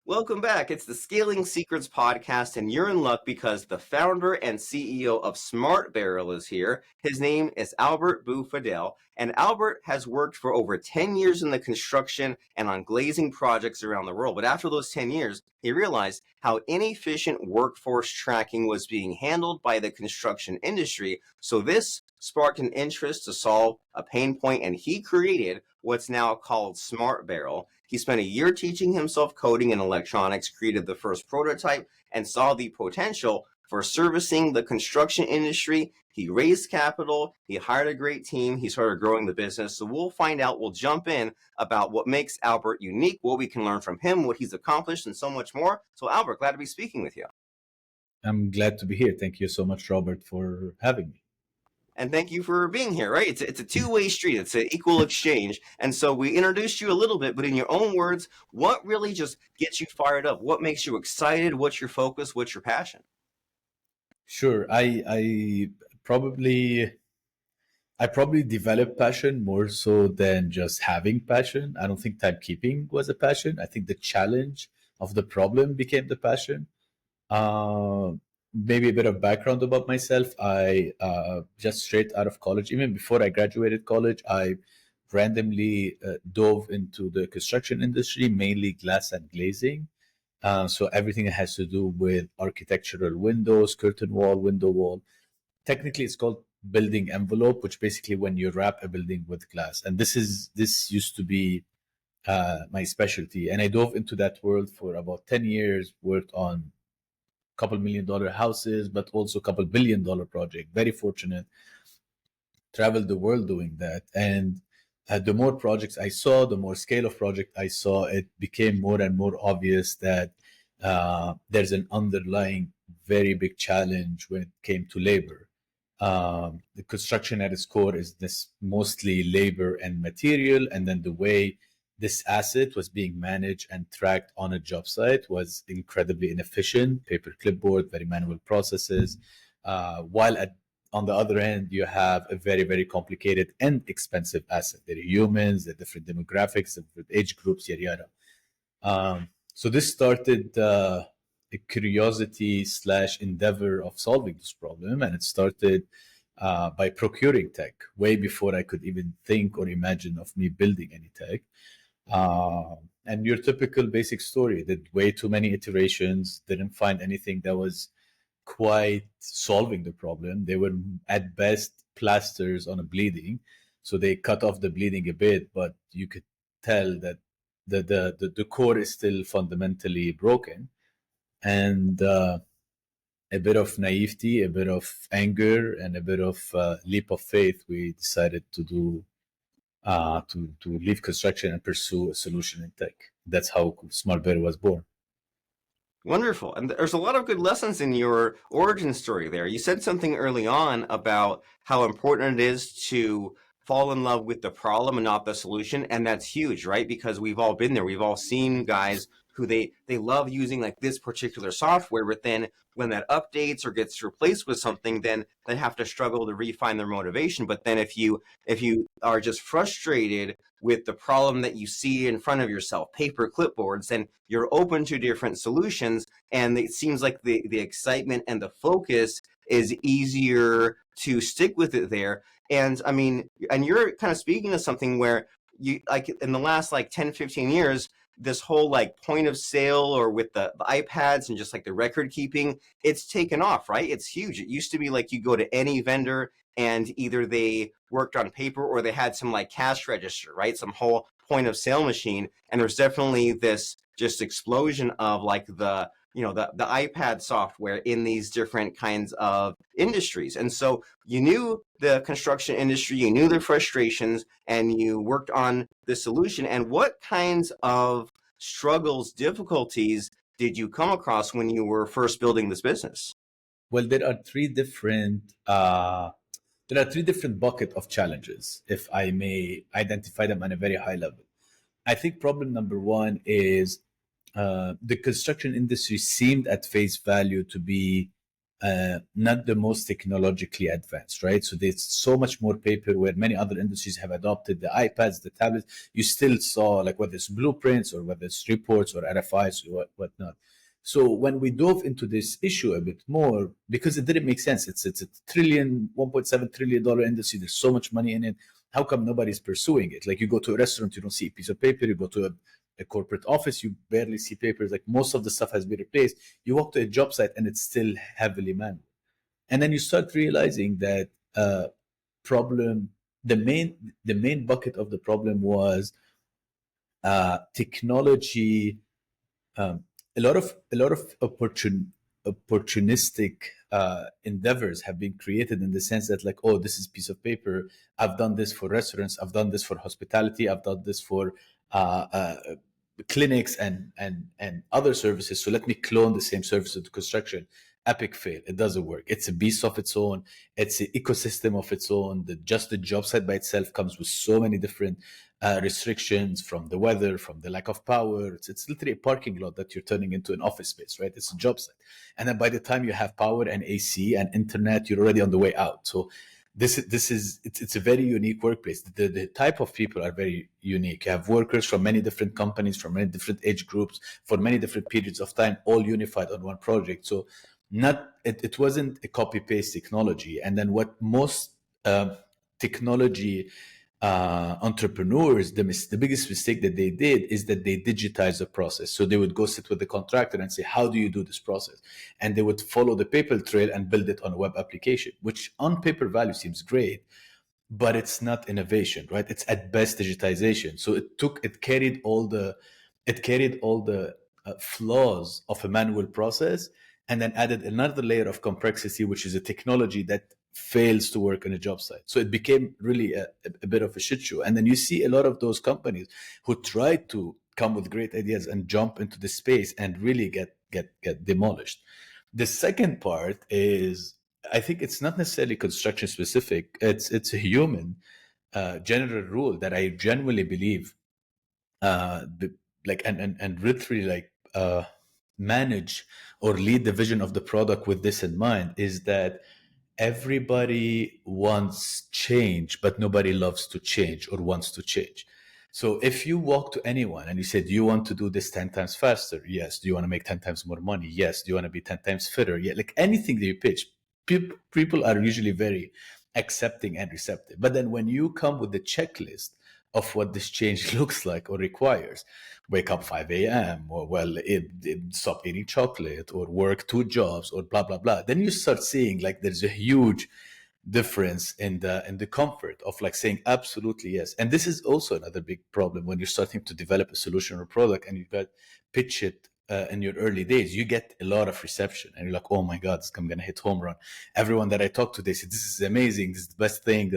Welcome back. It's the Scaling Secrets podcast, and you're in luck because the founder and CEO of Smart Barrel is here. His name is Albert Boufadel, and Albert has worked for over 10 years in the construction and on glazing projects around the world. But after those 10 years, he realized how inefficient workforce tracking was being handled by the construction industry. So this sparked an interest to solve a pain point, and he created what's now called Smart Barrel. He spent a year teaching himself coding and electronics, created the first prototype, and saw the potential for servicing the construction industry. He raised capital, he hired a great team, he started growing the business. So we'll jump in about what makes Albert unique, what we can learn from him, what he's accomplished, and so much more. So Albert, glad to be speaking with you. I'm glad to be here. Thank you so much, Robert, for having me. And thank you for being here, right? It's a two-way street. It's an equal exchange. And so we introduced you a little bit, but in your own words, what really just gets you fired up? What makes you excited? What's your focus? What's your passion? Sure. Probably I probably developed passion more so than just having passion. I don't think timekeeping was a passion. I think the challenge of the problem became the passion. Uh, Maybe a bit of background about myself. I just straight out of college, even before I graduated college, I randomly dove into the construction industry, mainly glass and glazing. So everything that has to do with architectural windows, curtain wall, window wall. Technically, it's called building envelope, which basically when you wrap a building with glass. And this used to be my specialty, and I dove into that world for about 10 years. Worked on couple $1 million houses, but also a couple $1 billion project. Very fortunate. Traveled the world doing that, and the more projects I saw, the more scale of project I saw, it became more and more obvious that there's an underlying very big challenge when it came to labor. The construction at its core is this mostly labor and material, and then the way this asset was being managed and tracked on a job site was incredibly inefficient, paper clipboard, very manual processes. While on the other hand, you have a very, very complicated and expensive asset. There are humans, there are different demographics, different age groups, yada yada. So this started a curiosity slash endeavor of solving this problem, and it started by procuring tech way before I could even think or imagine of me building any tech. And your typical basic story, did way too many iterations, didn't find anything that was quite solving the problem. They were at best plasters on a bleeding. So they cut off the bleeding a bit, but you could tell that the core is still fundamentally broken. And a bit of naivety, a bit of anger, and a bit of leap of faith, we decided to do to leave construction and pursue a solution in tech. That's how Smart Bear was born. Wonderful. And there's a lot of good lessons in your origin story there. You said something early on about how important it is to fall in love with the problem and not the solution. And that's huge, right? Because we've all been there. We've all seen guys who they love using like this particular software, but then when that updates or gets replaced with something, then they have to struggle to refine their motivation. But then if you are just frustrated with the problem that you see in front of yourself, paper clipboards, then you're open to different solutions. And it seems like the excitement and the focus is easier to stick with it there. And I mean, and you're kind of speaking of something where you like in the last like 10, 15 years, this whole like point of sale or with the iPads and just like the record keeping, it's taken off, right? It's huge. It used to be like you go to any vendor and either they worked on paper or they had some like cash register, right? Some whole point of sale machine. And there's definitely this just explosion of like the iPad software in these different kinds of industries. And so you knew the construction industry, you knew the frustrations, and you worked on the solution. And what kinds of struggles, difficulties did you come across when you were first building this business? Well, there are three different bucket of challenges, if I may identify them on a very high level. I think problem number one is the construction industry seemed at face value to be not the most technologically advanced, right? So there's so much more paper where many other industries have adopted the iPads, the tablets. You still saw like whether it's blueprints or whether it's reports or RFIs or whatnot. So when we dove into this issue a bit more, because it didn't make sense, it's a $1.7 trillion industry. There's so much money in it. How come nobody's pursuing it? Like you go to a restaurant, you don't see a piece of paper. You go to a corporate office, you barely see papers. Like most of the stuff has been replaced. You walk to a job site and it's still heavily manual. And then you start realizing that problem, the main bucket of the problem was technology. A lot of opportunistic endeavors have been created in the sense that like, oh, this is a piece of paper. I've done this for restaurants. I've done this for hospitality. I've done this for clinics and other services. So let me clone the same service to construction. Epic fail. It doesn't work. It's a beast of its own. It's an ecosystem of its own. Just the job site by itself comes with so many different restrictions from the weather, from the lack of power. It's literally a parking lot that you're turning into an office space, right? It's a job site. And then by the time you have power and AC and internet, you're already on the way out. So it's a very unique workplace. The type of people are very unique. You have workers from many different companies, from many different age groups, for many different periods of time, all unified on one project. So it wasn't a copy paste technology. And then what most technology entrepreneurs, the biggest mistake that they did is that they digitize the process. So they would go sit with the contractor and say, how do you do this process? And they would follow the paper trail and build it on a web application, which on paper value seems great, but it's not innovation, right? It's at best digitization. So it carried all the flaws of a manual process, and then added another layer of complexity, which is a technology that fails to work on a job site. So it became really a bit of a shit show. And then you see a lot of those companies who try to come with great ideas and jump into the space and really get demolished. The second part is, I think it's not necessarily construction specific. It's a human general rule that I genuinely believe and literally manage or lead the vision of the product with this in mind, is that everybody wants change, but nobody loves to change or wants to change. So if you walk to anyone and you say, do you want to do this 10 times faster? Yes. Do you want to make 10 times more money? Yes. Do you want to be 10 times fitter? Yeah. Like anything that you pitch, people are usually very accepting and receptive. But then when you come with the checklist of what this change looks like or requires, wake up 5 a.m. or stop eating chocolate or work 2 jobs or blah, blah, blah. Then you start seeing like there's a huge difference in the comfort of like saying absolutely yes. And this is also another big problem when you're starting to develop a solution or product and you've got pitch it in your early days. You get a lot of reception and you're like, oh my God, I'm going to hit home run. Everyone that I talk to, they say, this is amazing. This is the best thing.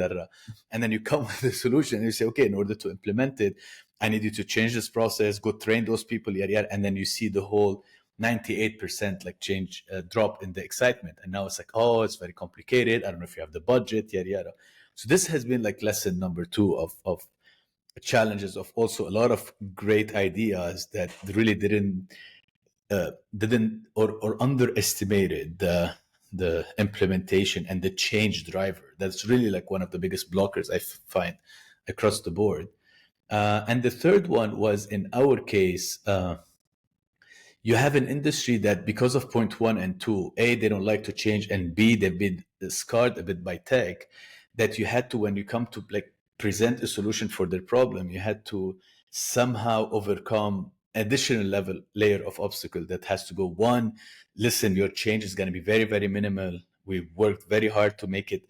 And then you come with a solution and you say, okay, in order to implement it, I need you to change this process, go train those people, yada, yada. And then you see the whole 98% like change drop in the excitement. And now it's like, oh, it's very complicated. I don't know if you have the budget, yada, yada. So this has been like lesson number 2 of challenges of also a lot of great ideas that really didn't or underestimated the implementation and the change driver. That's really like one of the biggest blockers I find across the board. And the third one was, in our case, you have an industry that, because of point 1 and 2, A, they don't like to change, and B, they've been scarred a bit by tech, that you had to, when you come to like present a solution for their problem, you had to somehow overcome additional layer of obstacle that has to go. 1, listen, your change is going to be very, very minimal. We worked very hard to make it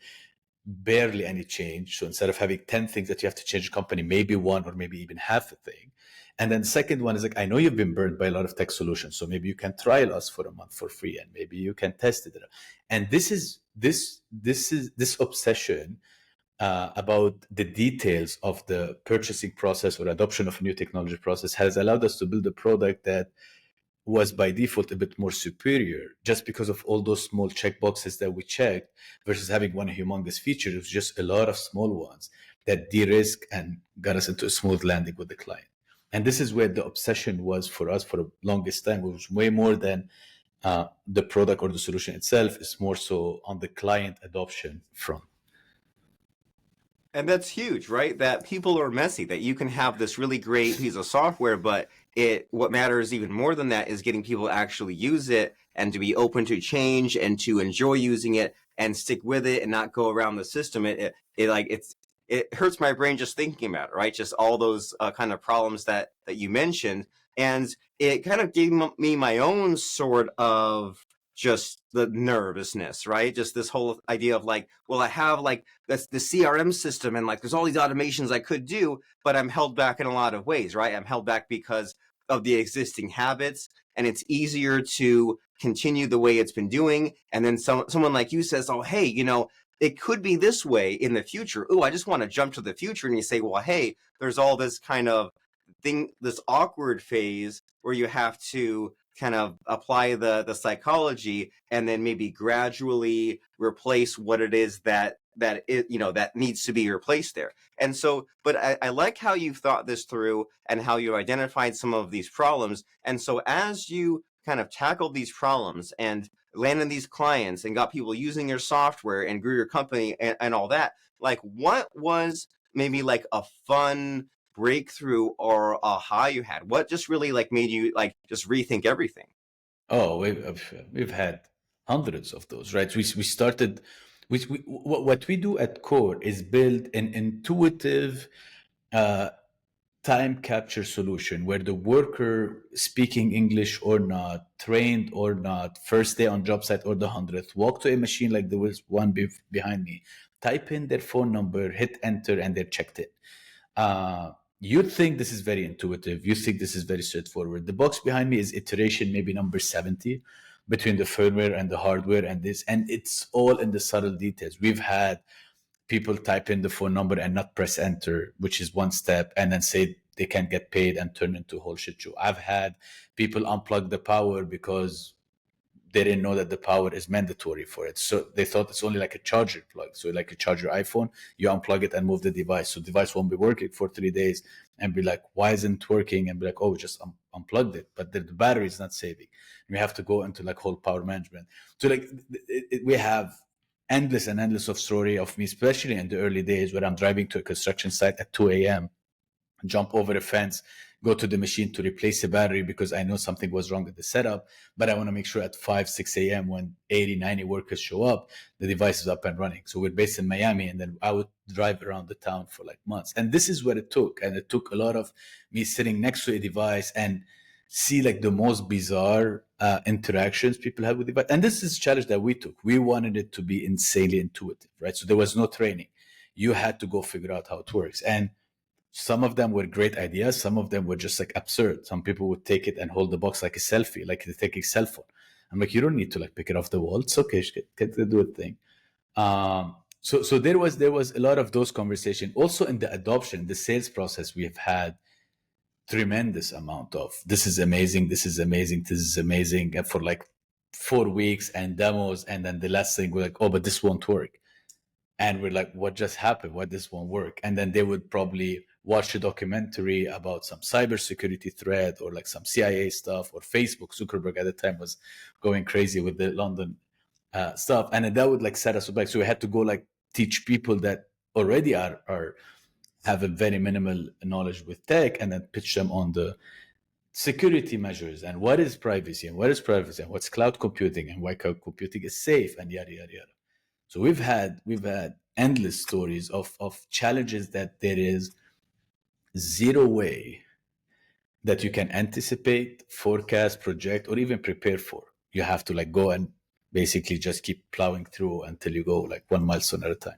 barely any change. So instead of having 10 things that you have to change the company, maybe 1 or maybe even half a thing. And then the second one is like, I know you've been burned by a lot of tech solutions, so maybe you can trial us for a month for free, and maybe you can test it. And this obsession about the details of the purchasing process or adoption of a new technology process has allowed us to build a product that was by default a bit more superior, just because of all those small checkboxes that we checked, versus having one humongous feature. It was just a lot of small ones that de-risk and got us into a smooth landing with the client. And this is where the obsession was for us for the longest time. It was way more than The product or the solution itself is more so on the client adoption front. And that's huge, right? That people are messy, that you can have this really great piece of software, but what matters even more than that is getting people to actually use it and to be open to change and to enjoy using it and stick with it and not go around the system. It hurts my brain just thinking about it, right? Just all those kind of problems that you mentioned. And it kind of gave me my own sort of just the nervousness, right? Just this whole idea of like, well, I have like that's the CRM system and like there's all these automations I could do, but I'm held back in a lot of ways, right? I'm held back because of the existing habits, and it's easier to continue the way it's been doing. And then someone like you says, oh, hey, it could be this way in the future. Oh, I just want to jump to the future. And you say, well, hey, there's all this kind of thing, this awkward phase where you have to kind of apply the psychology and then maybe gradually replace what it is that needs to be replaced there. And so, but I like how you've thought this through and how you identified some of these problems. And so as you kind of tackled these problems and landed these clients and got people using your software and grew your company and all that, like what was maybe like a fun breakthrough or aha you had? What just really like made you like just rethink everything? Oh, we've had hundreds of those, right? We started. What we do at Core is build an intuitive uh, time capture solution where the worker, speaking English or not, trained or not, first day on job site or the 100th, walk to a machine like there was one behind me, type in their phone number, hit enter, and they're checked in. You'd think this is very intuitive. You think this is very straightforward. The box behind me is iteration, maybe number 70 between the firmware and the hardware and this, and it's all in the subtle details. We've had people type in the phone number and not press enter, which is one step, and then say they can't get paid and turn into a whole shit show. I've had people unplug the power because they didn't know that the power is mandatory for it. So they thought it's only like a charger plug. So like you charge your iPhone, you unplug it and move the device. So the device won't be working for 3 days and be like, why isn't it working? And be like, oh, we just unplugged it. But the battery is not saving. We have to go into like whole power management. So like we have endless and endless of story of me, especially in the early days where I'm driving to a construction site at 2 a.m., jump over a fence, go to the machine to replace the battery because I know something was wrong with the setup, but I want to make sure at 5, 6 a.m. when 80, 90 workers show up, the device is up and running. So we're based in Miami, and then I would drive around the town for like months. And this is what it took. And it took a lot of me sitting next to a device and see like the most bizarre interactions people have with the device. And this is a challenge that we took. We wanted it to be insanely intuitive, right? So there was no training. You had to go figure out how it works. And some of them were great ideas. Some of them were just like absurd. Some people would take it and hold the box like a selfie, like they take a cell phone. I'm like, you don't need to like pick it off the wall. It's okay. Get to do a thing. So there was a lot of those conversations. Also in the adoption, the sales process, we have had tremendous amount of this is amazing, this is amazing, this is amazing, and for like 4 weeks and demos, and then the last thing we're like, oh, but this won't work. And we're like, what just happened? Why this won't work? And then they would probably watch a documentary about some cybersecurity threat or like some CIA stuff, or Facebook. Zuckerberg at the time was going crazy with the London stuff. And then that would like set us back. So we had to go like teach people that already have a very minimal knowledge with tech, and then pitch them on the security measures and what is privacy and what's cloud computing and why cloud computing is safe and yada, yada, yada. So we've had endless stories of challenges that there is zero way that you can anticipate, forecast, project, or even prepare for. You have to like go and basically just keep plowing through until you go like one milestone at a time.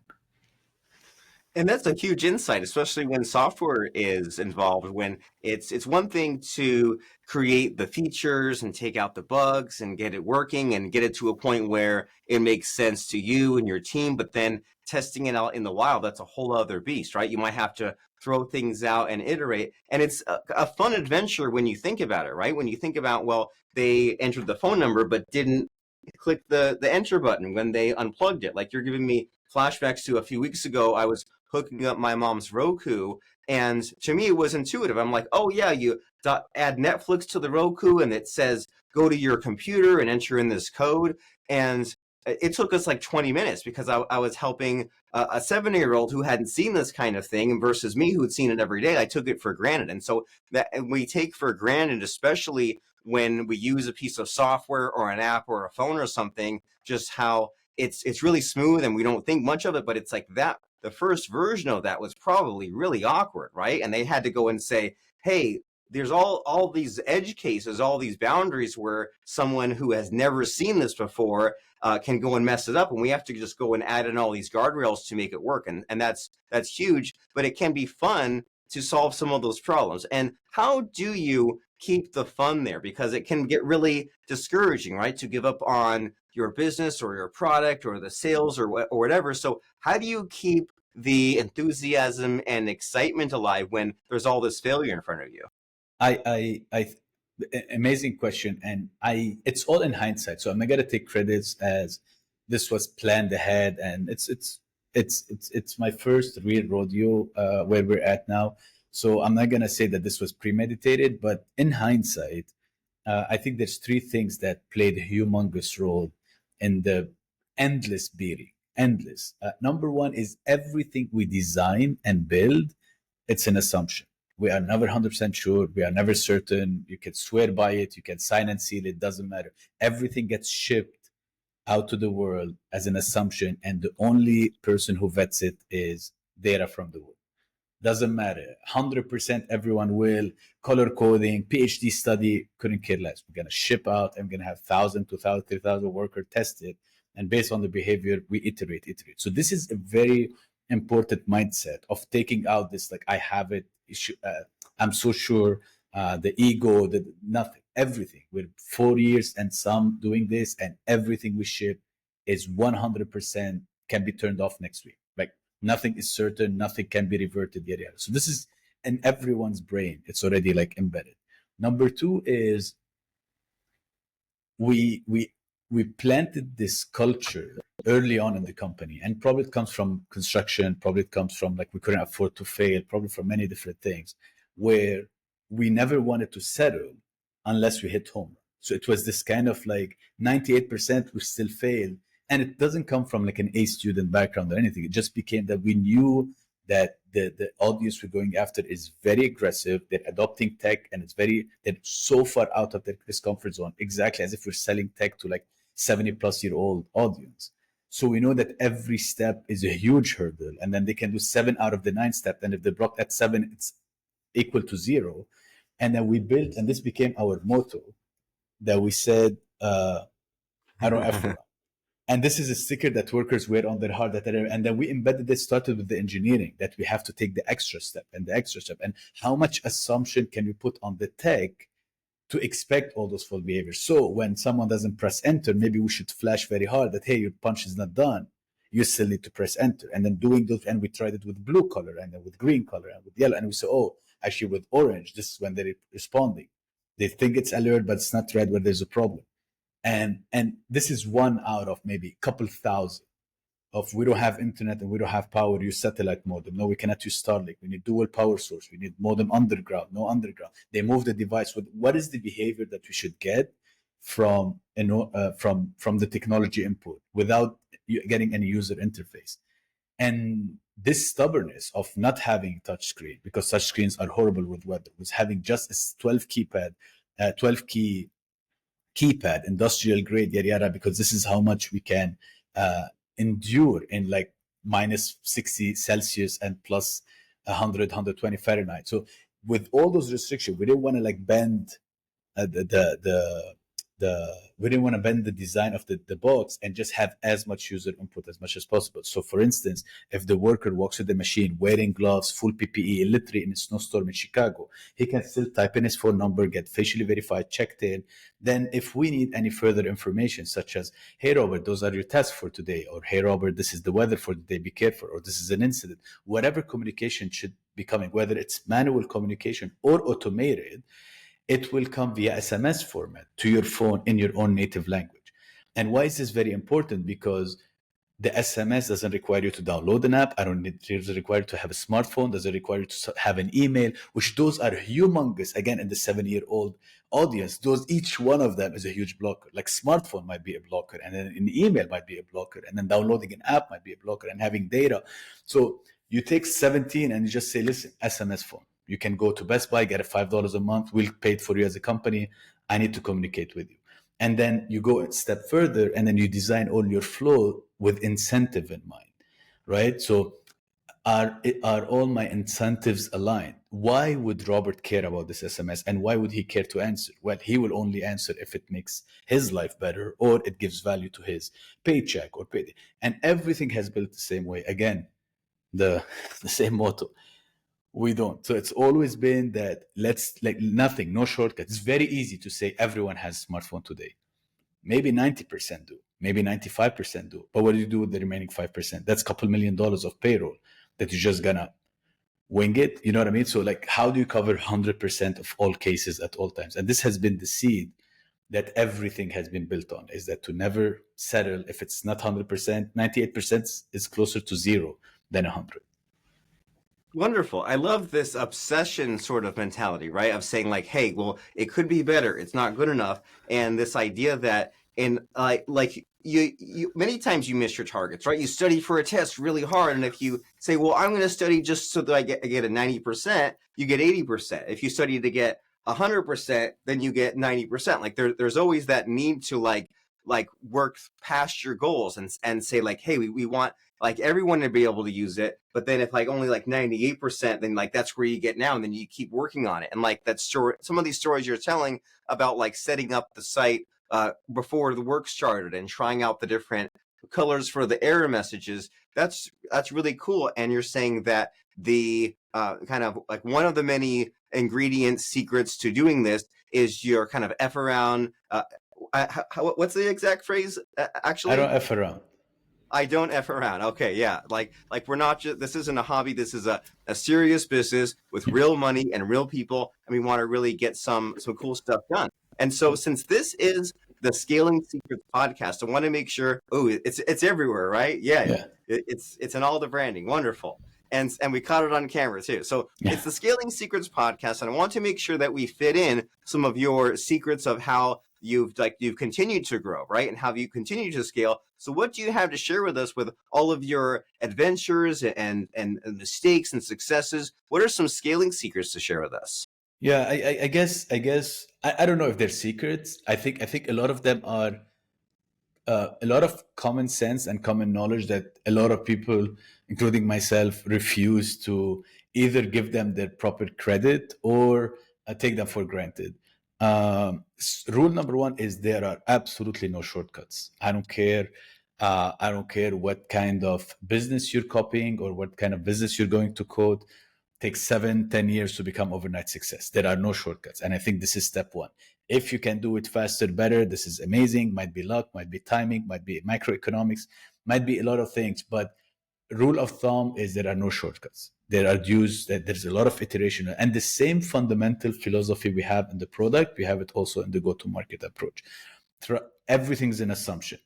And that's a huge insight, especially when software is involved, when it's one thing to create the features and take out the bugs and get it working and get it to a point where it makes sense to you and your team, but then testing it out in the wild, that's a whole other beast, right? You might have to throw things out and iterate. And it's a fun adventure when you think about it, right? When you think about, well, they entered the phone number but didn't click the enter button when they unplugged it. Like you're giving me flashbacks to a few weeks ago. I was hooking up my mom's Roku, and to me it was intuitive. I'm like, oh yeah, you add Netflix to the Roku, and it says go to your computer and enter in this code. And it took us like 20 minutes because I was helping a 7-year-old who hadn't seen this kind of thing versus me who had seen it every day. I took it for granted. And so that we take for granted, especially when we use a piece of software or an app or a phone or something, just how it's really smooth and we don't think much of it, but it's like that. The first version of that was probably really awkward, right? And they had to go and say, hey, there's all these edge cases, all these boundaries where someone who has never seen this before can go and mess it up, and we have to just go and add in all these guardrails to make it work, and that's huge. But it can be fun to solve some of those problems. And how do you keep the fun there? Because it can get really discouraging, right? To give up on your business or your product or the sales or whatever. So how do you keep the enthusiasm and excitement alive when there's all this failure in front of you? Amazing question, and it's all in hindsight. So I'm not gonna take credits as this was planned ahead, and it's my first real rodeo where we're at now. So I'm not gonna say that this was premeditated, but in hindsight, I think there's three things that played a humongous role in the endless beating. Endless. Number one is everything we design and build, it's an assumption. We are never 100% sure. We are never certain. You can swear by it. You can sign and seal it. Doesn't matter. Everything gets shipped out to the world as an assumption, and the only person who vets it is data from the world. Doesn't matter. 100% everyone will. Color coding, PhD study, couldn't care less. We're going to ship out. I'm going to have 1,000, 2,000, 3,000 workers test it. And based on the behavior, we iterate. So this is a very important mindset of taking out this, like, I have it. I'm so sure, the ego, nothing, everything. We're 4 years and some doing this, and everything we ship is 100% can be turned off next week. Like, nothing is certain, nothing can be reverted yet. So this is in everyone's brain. It's already like embedded. Number two is we planted this culture early on in the company, and probably it comes from construction, probably it comes from like we couldn't afford to fail, probably from many different things, where we never wanted to settle unless we hit home run. So it was this kind of like 98% we still fail, and it doesn't come from like an A student background or anything. It just became that we knew that the audience we're going after is very aggressive. They're adopting tech, and they're so far out of this comfort zone, exactly as if we're selling tech to like 70-plus-year-old audience. So we know that every step is a huge hurdle, and then they can do 7 out of the 9 steps. And if they block at 7, it's equal to 0. And then we built, and this became our motto, that we said, I don't F around. And this is a sticker that workers wear on their heart. And then we embedded this, started with the engineering, that we have to take the extra step and the extra step. And how much assumption can we put on the tech to expect all those full behaviors? So when someone doesn't press enter, maybe we should flash very hard that, hey, your punch is not done. You still need to press enter. And then doing those, and we tried it with blue color, and then with green color, and with yellow. And we say, oh, actually with orange, this is when they're responding. They think it's alert, but it's not red where there's a problem. And this is one out of maybe a couple thousand of, we don't have internet and we don't have power, use satellite modem. No, we cannot use Starlink. We need dual power source. We need modem underground, no underground. They move the device. What is the behavior that we should get from the technology input without getting any user interface? And this stubbornness of not having touchscreen, because touchscreens are horrible with weather, was having just a 12 key keypad, industrial grade, yada yada, because this is how much we can endure in like minus 60 Celsius and plus 100, 120 Fahrenheit. So with all those restrictions, we didn't want to like bend we didn't want to bend the design of the box and just have as much user input as much as possible. So for instance, if the worker walks to the machine wearing gloves, full PPE, literally in a snowstorm in Chicago, he can still type in his phone number, get facially verified, checked in. Then if we need any further information, such as, hey Robert, those are your tasks for today, or hey Robert, this is the weather for the day, be careful, or this is an incident, whatever communication should be coming, whether it's manual communication or automated, it will come via SMS format to your phone in your own native language. And why is this very important? Because The SMS doesn't require you to download an app. I don't need it doesn't require you to have a smartphone. Doesn't require you to have an email, which those are humongous. Again, in the 7-year-old audience, those each one of them is a huge blocker. Like smartphone might be a blocker, and then an email might be a blocker, and then downloading an app might be a blocker, and having data. So you take 17 and you just say, listen, SMS phone. You can go to Best Buy, get a $5 a month. We'll pay it for you as a company. I need to communicate with you. And then you go a step further, and then you design all your flow with incentive in mind, right? So are all my incentives aligned? Why would Robert care about this SMS, and why would he care to answer? Well, he will only answer if it makes his life better or it gives value to his paycheck or pay. And everything has built the same way. Again, the same motto. We don't. So it's always been that nothing, no shortcuts. It's very easy to say everyone has a smartphone today. Maybe 90% do, maybe 95% do. But what do you do with the remaining 5%? That's a couple $1 million of payroll that you're just gonna wing it. You know what I mean? So like, how do you cover 100% of all cases at all times? And this has been the seed that everything has been built on, is that to never settle. If it's not 100%, 98% is closer to zero than 100. Wonderful. I love this obsession sort of mentality, right? Of saying like, hey, well, it could be better. It's not good enough. And this idea that you many times you miss your targets, right? You study for a test really hard. And if you say, well, I'm going to study just so that I get a 90%, you get 80%. If you study to get 100%, then you get 90%. Like there's always that need to like work past your goals and say like, hey, we want like everyone to be able to use it. But then if like only like 98%, then like that's where you get now. And then you keep working on it. And like that story, some of these stories you're telling about like setting up the site before the work started and trying out the different colors for the error messages, that's really cool. And you're saying that the kind of like one of the many ingredient secrets to doing this is your kind of F around. What's the exact phrase actually? I don't F around. I don't F around. Okay, yeah. Like we're not just, this isn't a hobby. This is a serious business with real money and real people. And we want to really get some cool stuff done. And so since this is the Scaling Secrets podcast, I want to make sure, it's everywhere, right? Yeah. It's in all the branding. Wonderful. And we caught it on camera too. So it's the Scaling Secrets podcast. And I want to make sure that we fit in some of your secrets of how you've continued to grow, right? And how you continue to scale. So what do you have to share with us with all of your adventures and mistakes and successes? What are some scaling secrets to share with us? Yeah, I guess I don't know if they're secrets. I think a lot of them are a lot of common sense and common knowledge that a lot of people, including myself, refuse to either give them their proper credit or take them for granted. Rule number one is there are absolutely no shortcuts. I don't care. I don't care what kind of business you're copying or what kind of business you're going to code. Takes 7-10 years to become overnight success. There are no shortcuts. And I think this is step one. If you can do it faster, better, this is amazing. Might be luck, might be timing, might be microeconomics, might be a lot of things. But rule of thumb is there are no shortcuts. There are there's a lot of iteration. And the same fundamental philosophy we have in the product, we have it also in the go-to-market approach. Everything's an assumption.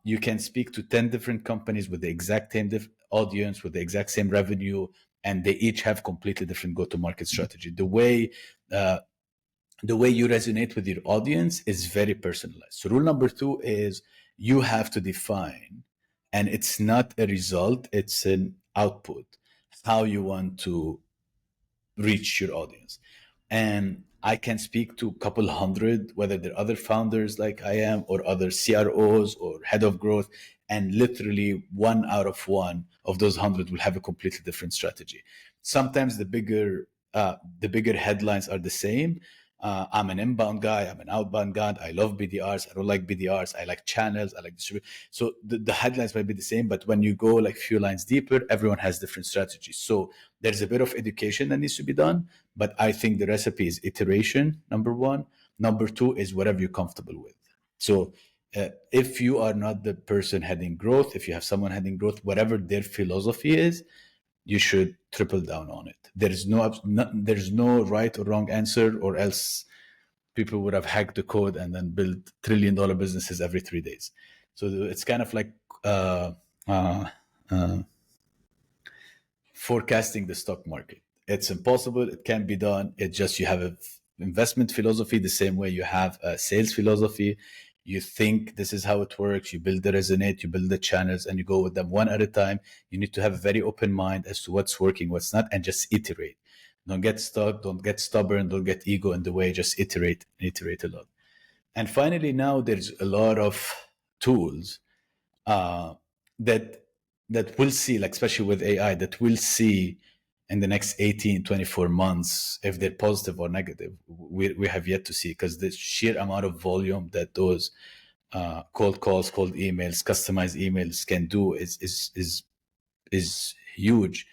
You can speak to 10 different companies with the exact same audience, with the exact same revenue, and they each have completely different go-to-market strategy. The way you resonate with your audience is very personalized. So rule number 2 is you have to define, and it's not a result, it's an output, how you want to reach your audience. And I can speak to a couple hundred, whether they're other founders like I am or other CROs or head of growth, and literally 1 out of 1 of those 100 will have a completely different strategy. Sometimes the bigger headlines are the same. I'm an inbound guy. I'm an outbound guy. I love BDRs. I don't like BDRs. I like channels. I like distribution. So the headlines might be the same, but when you go like few lines deeper, everyone has different strategies. So there's a bit of education that needs to be done, but I think the recipe is iteration, number 1. Number 2 is whatever you're comfortable with. So if you are not the person heading growth, if you have someone heading growth, whatever their philosophy is, you should triple down on it. There's no right or wrong answer, or else people would have hacked the code and then built $1 trillion businesses every 3 days. So it's kind of like uh, uh, uh, forecasting the stock market. It's impossible. It can be done. It's just you have a investment philosophy the same way you have a sales philosophy. You think this is how it works. You build the resonate, you build the channels, and you go with them one at a time. You need to have a very open mind as to what's working, what's not, and just iterate. Don't get stuck. Don't get stubborn. Don't get ego in the way. Just iterate and iterate a lot. And finally, now there's a lot of tools uh, that we'll see, like especially with AI, that we'll see in the next 18, 24 months if they're positive or negative. We have yet to see, because the sheer amount of volume that those cold calls, cold emails, customized emails can do is huge.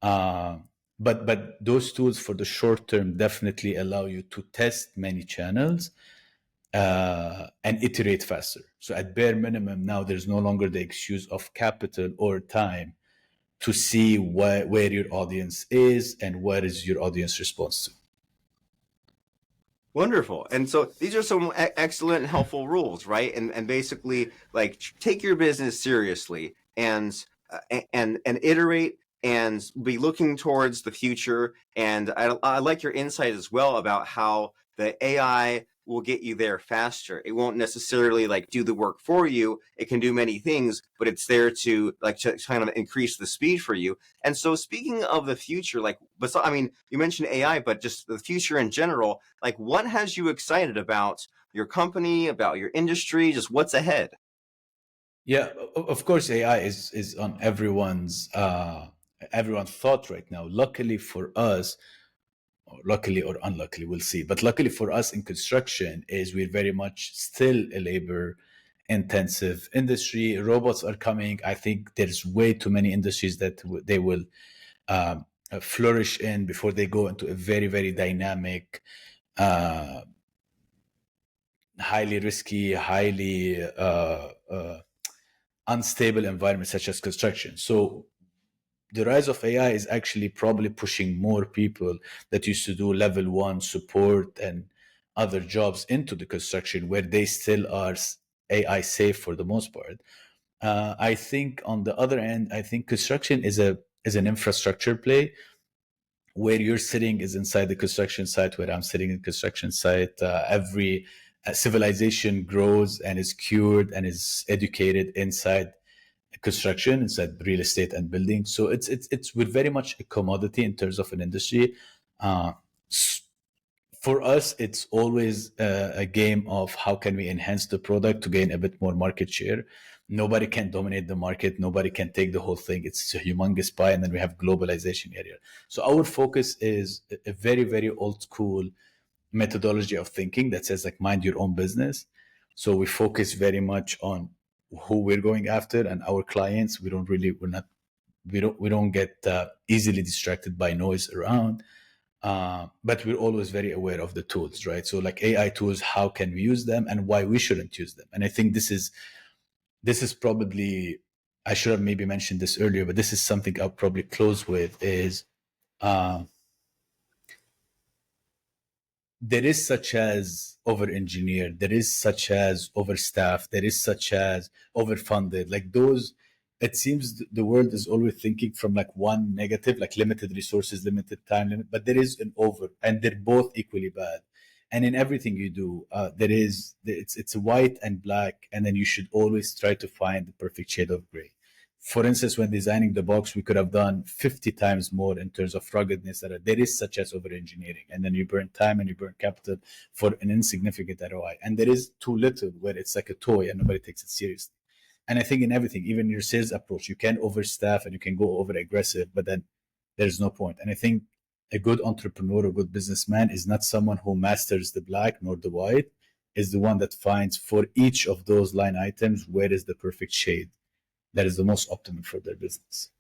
But those tools for the short term definitely allow you to test many channels and iterate faster. So at bare minimum, now there's no longer the excuse of capital or time to see where your audience is and what is your audience response to. Wonderful. And so these are some excellent and helpful rules, right? And basically, like, take your business seriously and iterate and be looking towards the future. And I like your insight as well about how the AI will get you there faster. It won't necessarily like do the work for you. It can do many things, but it's there to like to kind of increase the speed for you. And so speaking of the future, like, but I mean, you mentioned AI, but just the future in general, like what has you excited about your company, about your industry, just what's ahead? Yeah, of course, AI is on everyone's thought right now. Luckily for us, or luckily or unluckily, we'll see. But luckily for us in construction, is we're very much still a labor intensive industry. Robots are coming. I think there's way too many industries that they will flourish in before they go into a very, very dynamic, uh, highly risky, highly unstable environment such as construction. So the rise of AI is actually probably pushing more people that used to do level one support and other jobs into the construction, where they still are AI safe for the most part. I think on the other end, I think construction is an infrastructure play. Where you're sitting is inside the construction site, where I'm sitting in construction site. Every civilization grows and is cured and is educated inside construction, inside real estate and building. So it's we're very much a commodity in terms of an industry. Uh, for us, it's always a game of how can we enhance the product to gain a bit more market share. Nobody can dominate the market. Nobody can take the whole thing. It's a humongous pie, and then we have globalization area. So our focus is a very, very old school methodology of thinking that says like mind your own business. So we focus very much on who we're going after and our clients. We don't get easily distracted by noise around. But we're always very aware of the tools, right? So like AI tools, how can we use them and why we shouldn't use them? And I think this is probably, I should have maybe mentioned this earlier, but this is something I'll probably close with is uh, there is such as over engineered, there is such as overstaffed, there is such as overfunded. Like those, it seems the world is always thinking from like one negative, like limited resources, limited time limit, but there is an over, and they're both equally bad. And in everything you do, it's white and black, and then you should always try to find the perfect shade of gray. For instance, when designing the box, we could have done 50 times more in terms of ruggedness. That there is such as over engineering, and then you burn time and you burn capital for an insignificant ROI. And there is too little, where it's like a toy and nobody takes it seriously. And I think in everything, even your sales approach, you can overstaff and you can go over aggressive, but then there's no point. And I think a good entrepreneur, a good businessman is not someone who masters the black nor the white, is the one that finds for each of those line items where is the perfect shade that is the most optimal for their business.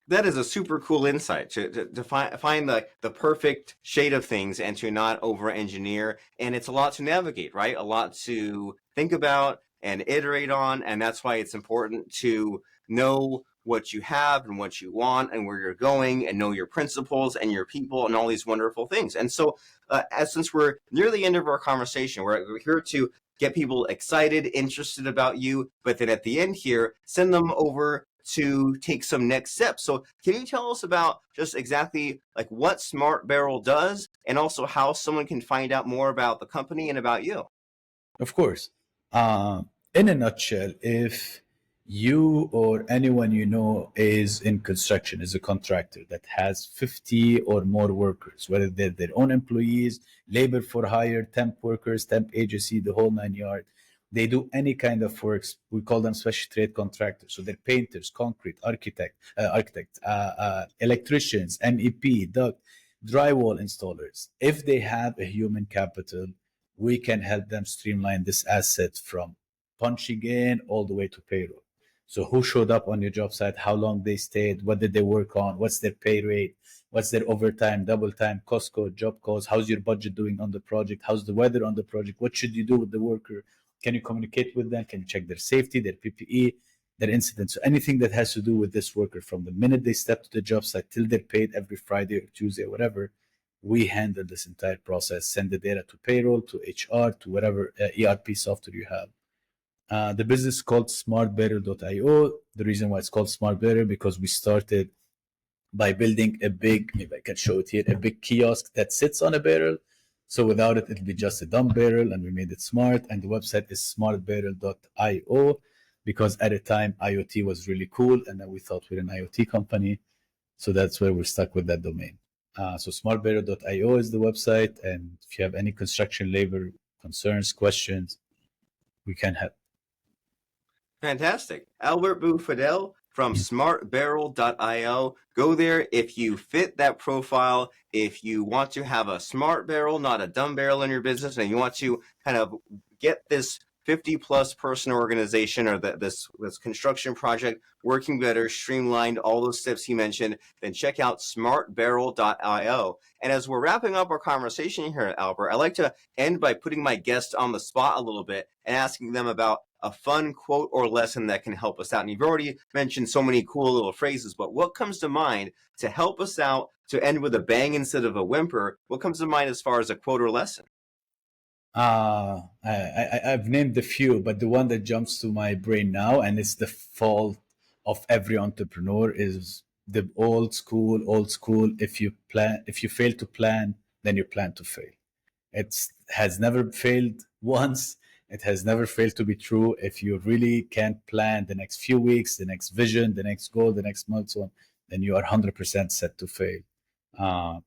That is a super cool insight to find the perfect shade of things and to not over engineer. And it's a lot to navigate, right? A lot to think about and iterate on. And that's why it's important to know what you have and what you want and where you're going, and know your principles and your people and all these wonderful things. And so, since we're near the end of our conversation, we're here to get people excited, interested about you, but then at the end here, send them over to take some next steps. So can you tell us about just exactly like what Smart Barrel does, and also how someone can find out more about the company and about you? Of course. In a nutshell, if you or anyone you know is in construction, is a contractor that has 50 or more workers, whether they're their own employees, labor for hire, temp workers, temp agency, the whole 9 yards, they do any kind of works. We call them special trade contractors. So they're painters, concrete, architects, electricians, MEP, duct, drywall installers. If they have a human capital, we can help them streamline this asset from punching in all the way to payroll. So who showed up on your job site, how long they stayed, what did they work on, what's their pay rate, what's their overtime, double time, cost code, job codes, how's your budget doing on the project, how's the weather on the project, what should you do with the worker, can you communicate with them, can you check their safety, their PPE, their incidents. So anything that has to do with this worker from the minute they step to the job site till they're paid every Friday or Tuesday or whatever, we handle this entire process, send the data to payroll, to HR, to whatever ERP software you have. The business is called smartbarrel.io. The reason why it's called Smart Barrel, because we started by building a big, maybe I can show it here, a big kiosk that sits on a barrel. So without it, it'll be just a dumb barrel, and we made it smart. And the website is smartbarrel.io, because at a time IoT was really cool, and then we thought we're an IoT company. So that's where we're stuck with that domain. So smartbarrel.io is the website. And if you have any construction labor concerns, questions, we can help. Fantastic. Albert Boufidel from smartbarrel.io. Go there if you fit that profile. If you want to have a smart barrel, not a dumb barrel in your business, and you want to kind of get this 50 plus person organization or this construction project working better, streamlined, all those steps he mentioned, then check out smartbarrel.io. And as we're wrapping up our conversation here, Albert, I like to end by putting my guests on the spot a little bit and asking them about a fun quote or lesson that can help us out. And you've already mentioned so many cool little phrases, but what comes to mind to help us out, to end with a bang instead of a whimper? What comes to mind as far as a quote or lesson? I've named a few, but the one that jumps to my brain now, and it's the fault of every entrepreneur, is the old school. If you fail to plan, then you plan to fail. It has never failed once. It has never failed to be true. If you really can't plan the next few weeks, the next vision, the next goal, the next milestone, then you are 100% set to fail.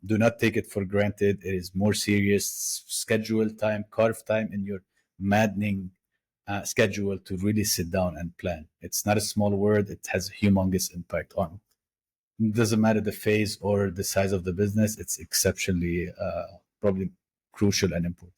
Do not take it for granted. It is more serious. Schedule time, carve time in your maddening schedule to really sit down and plan. It's not a small word. It has a humongous impact on. It doesn't matter the phase or the size of the business. It's exceptionally probably crucial and important.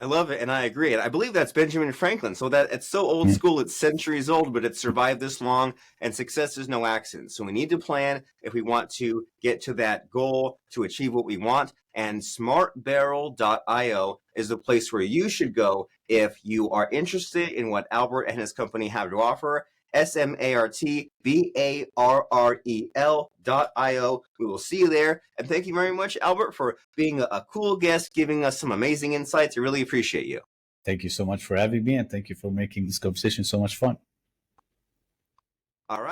I love it, and I agree. And I believe that's Benjamin Franklin. So that it's so old school, it's centuries old, but it's survived this long, and success is no accident. So we need to plan if we want to get to that goal, to achieve what we want. And smartbarrel.io is the place where you should go if you are interested in what Albert and his company have to offer. smartbarrel.io. We will see you there. And thank you very much, Albert, for being a cool guest, giving us some amazing insights. I really appreciate you. Thank you so much for having me, and thank you for making this conversation so much fun. All right.